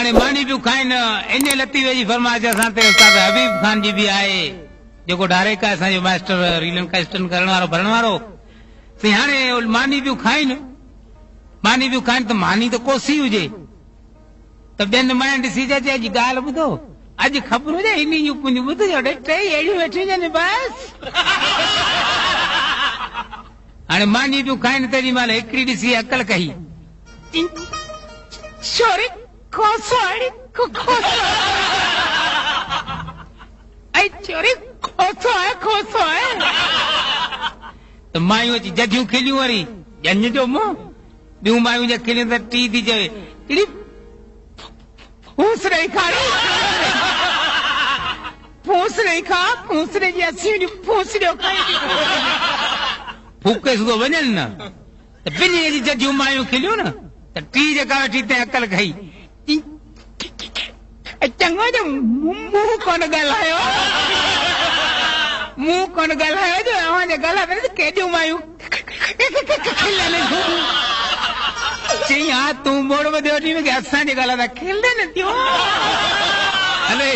हाणे मानी पियो खाइनि इन लतीफ़े जी फरमाइश सां ते उस्ताद हबीब खान जी भी आहे जेको डायरेक्ट आहे असांजो मास्टर रीलन कास्टन करण वारो भरण वारो से हाणे मानी पियो खाइनि त मानी त कोसी हुजे त ॿियनि माइनि ॾिसी चए अॼु ॻाल्हि ॿुधो अॼु ख़बर हुजे इन जूं पुंजियूं ॿुधजो टे अहिड़ियूं वेठियूं आहिनि बसि हाणे मानी पियो खाइनि तेॾी महिल हिकिड़ी ॾिसी अकल कई छोरी खोसो आहे चोरी खोसो आहे त मायूं अची जगियूं खिलियूं वरी ॼञ जो मुंहुं ॿियूं मायूं जे खिलियूं त टी थी चवे फूसरे खा फूसरे जी असीं फूसरियो खाई फूके सुधो वञनि न त ॿिन्ही जी जगियूं मायूं खिलियूं न त टी जेका वेठी ते अकल खई चङो जो मुंहुं कोन ॻाल्हायो जो अव्हांजे ॻाल्हाए केॾियूं मायूं चई हा तूं मोड़ वधियो असांजे ॻाल्हाए खिलनि थियूं हले